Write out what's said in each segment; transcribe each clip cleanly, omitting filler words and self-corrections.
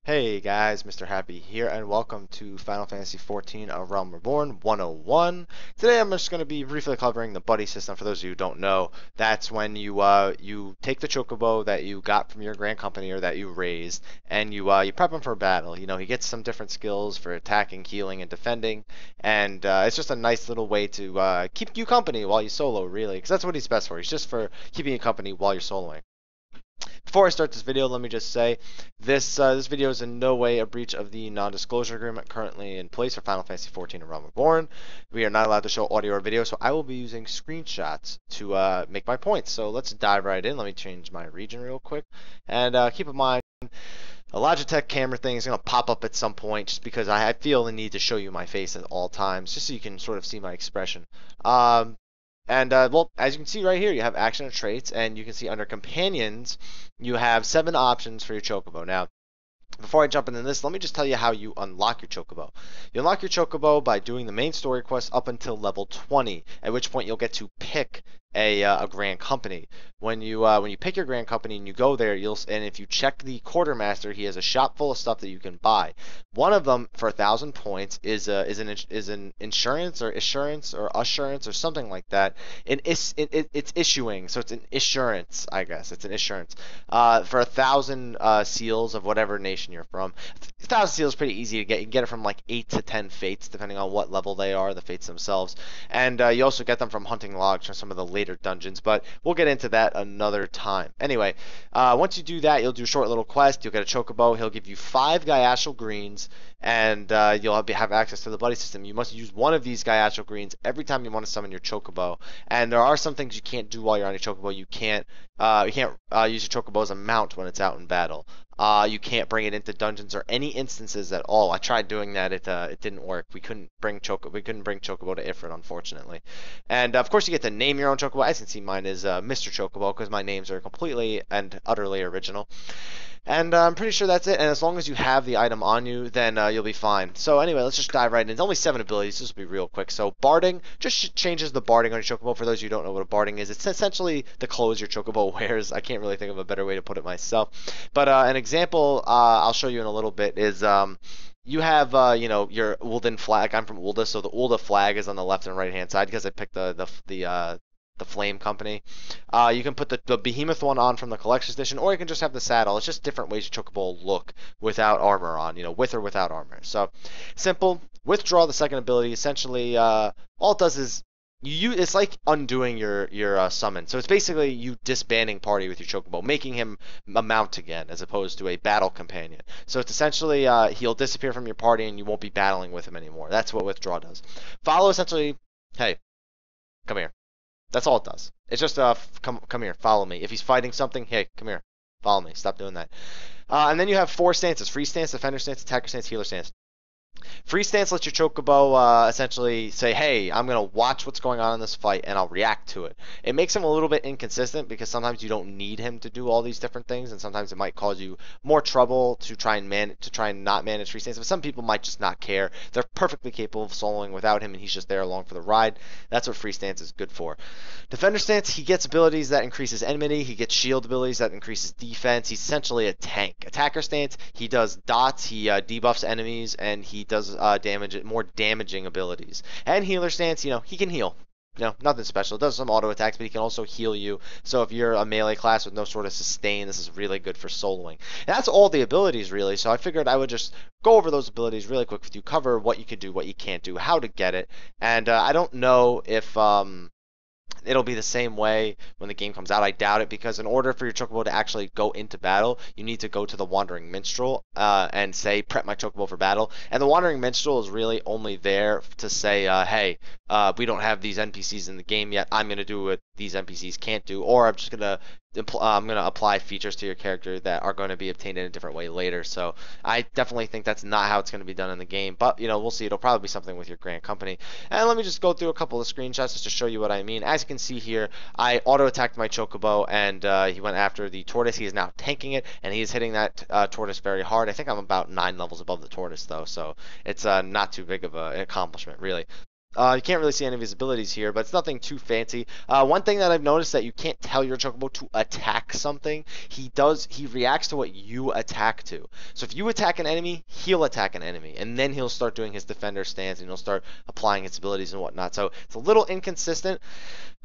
Hey guys, Mr. Happy here, and welcome to Final Fantasy XIV: A Realm Reborn 101. Today I'm just going to be briefly covering the buddy system. For those of you who don't know, that's when you take the Chocobo that you got from your Grand Company or that you raised, and you prep him for battle. You know, he gets some different skills for attacking, healing, and defending, and it's just a nice little way to keep you company while you solo, really, because that's what he's best for. He's just for keeping you company while you're soloing. Before I start this video, let me just say this video is in no way a breach of the non-disclosure agreement currently in place for Final Fantasy XIV: A Realm Reborn. We are not allowed to show audio or video, so I will be using screenshots to make my points. So let's dive right in. Let me change my region real quick, and keep in mind a Logitech camera thing is going to pop up at some point just because I feel the need to show you my face at all times, just so you can sort of see my expression. Well, as you can see right here, you have action and traits, and you can see under companions, you have 7 options for your Chocobo. Now, before I jump into this, let me just tell you how you unlock your Chocobo. You unlock your Chocobo by doing the main story quest up until level 20, at which point you'll get to pick a Grand Company. When you pick your Grand Company and you go there, and if you check the quartermaster, he has a shop full of stuff that you can buy. One of them for 1,000 points is an insurance or assurance or something like that. It's issuing, so it's an assurance, I guess. It's an assurance for 1,000 seals of whatever nation you're from. 1,000 seals is pretty easy to get. You can get it from like 8 to 10 fates, depending on what level they are, the fates themselves. And you also get them from hunting logs from some of the later dungeons, but we'll get into that another time. Anyway, once you do that, you'll do a short little quest. You'll get a Chocobo. He'll give you 5 Gaiashal greens, and you'll have access to the buddy system. You must use one of these Gaiashal greens every time you want to summon your Chocobo. And there are some things you can't do while you're on your Chocobo. You can't use your Chocobo as a mount when it's out in battle. You can't bring it into dungeons or any instances at all. I tried doing that; it didn't work. We couldn't bring Chocobo to Ifrit, unfortunately. And of course, you get to name your own Chocobo. As you can see, mine is Mr. Chocobo because my names are completely and utterly original. And I'm pretty sure that's it. And as long as you have the item on you, then you'll be fine. So anyway, let's just dive right in. It's only 7 abilities. This will be real quick. So Barding just changes the Barding on your Chocobo. For those of you who don't know what a Barding is, it's essentially the clothes your Chocobo wears. I can't really think of a better way to put it myself. But an example I'll show you in a little bit is you have your Ul'din flag. I'm from Ul'dah, so the Ul'dah flag is on the left and right hand side because I picked the Flame Company. You can put the Behemoth one on from the Collector's Edition, or you can just have the saddle. It's just different ways your Chocobo will look without armor on, with or without armor. So, simple. Withdraw the second ability. Essentially, all it does is it's like undoing your summon. So it's basically you disbanding party with your Chocobo, making him a mount again, as opposed to a battle companion. So it's essentially he'll disappear from your party and you won't be battling with him anymore. That's what withdraw does. Follow essentially, hey, come here. That's all it does. It's just come here, follow me. If he's fighting something, hey, come here, follow me. Stop doing that. And then you have 4 stances: free stance, defender stance, attacker stance, healer stance. Free stance lets your Chocobo essentially say, hey, I'm going to watch what's going on in this fight and I'll react to it. It makes him a little bit inconsistent because sometimes you don't need him to do all these different things, and sometimes it might cause you more trouble to try and not manage free stance. But some people might just not care. They're perfectly capable of soloing without him and he's just there along for the ride. That's what free stance is good for. Defender stance, he gets abilities that increases enmity. He gets shield abilities that increases defense. He's essentially a tank. Attacker stance, he does dots, he debuffs enemies, and he does more damaging abilities. And healer stance, he can heal. Nothing special. It does some auto attacks, but he can also heal you. So if you're a melee class with no sort of sustain, this is really good for soloing. And that's all the abilities, really. So I figured I would just go over those abilities really quick with you, cover what you can do, what you can't do, how to get it. And I don't know if it'll be the same way when the game comes out. I doubt it, because in order for your Chocobo to actually go into battle, you need to go to the Wandering Minstrel and say, prep my Chocobo for battle. And the Wandering Minstrel is really only there to say, hey, we don't have these NPCs in the game yet. I'm going to do what these NPCs can't do, or I'm just going to apply features to your character that are going to be obtained in a different way later. So I definitely think that's not how it's going to be done in the game, but we'll see. It'll probably be something with your Grand Company. And let me just go through a couple of screenshots just to show you what I mean. As you can see here, I auto attacked my Chocobo and he went after the tortoise. He is now tanking it and he is hitting that tortoise very hard. I think I'm about 9 levels above the tortoise though, so it's not too big of an accomplishment really. You can't really see any of his abilities here, but it's nothing too fancy. One thing that I've noticed that you can't tell your Chocobo to attack something. He reacts to what you attack to. So if you attack an enemy, he'll attack an enemy, and then he'll start doing his defender stance, and he'll start applying his abilities and whatnot. So it's a little inconsistent.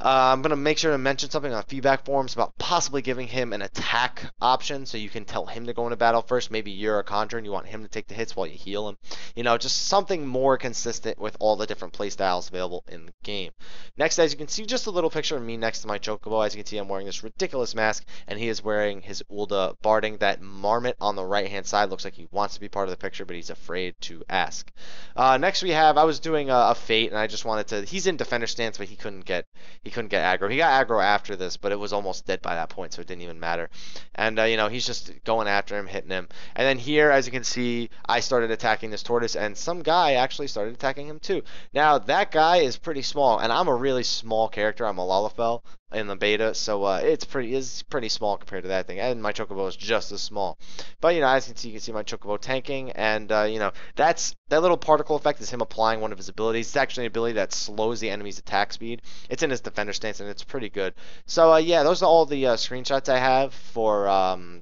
I'm going to make sure to mention something on feedback forums about possibly giving him an attack option so you can tell him to go into battle first. Maybe you're a conjurer and you want him to take the hits while you heal him. You know, just something more consistent with all the different playstyles available in the game. Next, as you can see, just a little picture of me next to my Chocobo. As you can see, I'm wearing this ridiculous mask, and he is wearing his Ulda Barding. That marmot on the right-hand side looks like he wants to be part of the picture, but he's afraid to ask. Next, I was doing a Fate, and I just wanted to. He's in defender stance, but he couldn't get aggro. He got aggro after this, but it was almost dead by that point, so it didn't even matter. And you know, he's just going after him, hitting him. And then here, as you can see, I started attacking this tortoise, and some guy actually started attacking him too. Now that guy is pretty small, and I'm a really small character. I'm a Lalafell in the beta, so it's pretty small compared to that thing. And my Chocobo is just as small. But you know, as you can see my Chocobo tanking, and you know, that little particle effect is him applying one of his abilities. It's actually an ability that slows the enemy's attack speed. It's in his defender stance, and it's pretty good. So yeah, those are all the screenshots I have for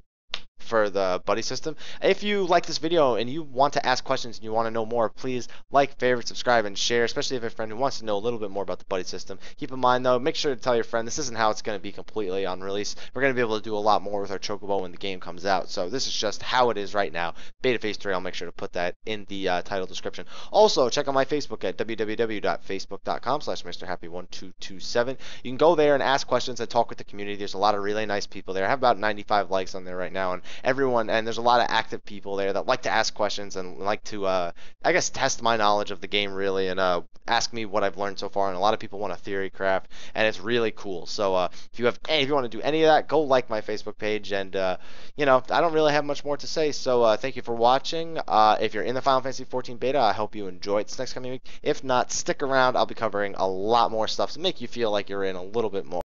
the buddy system. If you like this video and you want to ask questions and you want to know more, please like, favorite, subscribe, and share, especially if you have a friend who wants to know a little bit more about the buddy system. Keep in mind, though, make sure to tell your friend this isn't how it's going to be completely on release. We're going to be able to do a lot more with our Chocobo when the game comes out, so this is just how it is right now. Beta Phase 3, I'll make sure to put that in the title description. Also, check out my Facebook at www.facebook.com/MrHappy1227. You can go there and ask questions and talk with the community. There's a lot of really nice people there. I have about 95 likes on there right now, and there's a lot of active people there that like to ask questions and like to I guess test my knowledge of the game really, and ask me what I've learned so far. And a lot of people want a theory craft, and it's really cool. So if you want to do any of that, go like my Facebook page. And you know, I don't really have much more to say, so thank you for watching. If you're in the Final Fantasy 14 beta, I hope you enjoy it this next coming week. If not, stick around. I'll be covering a lot more stuff to make you feel like you're in a little bit more.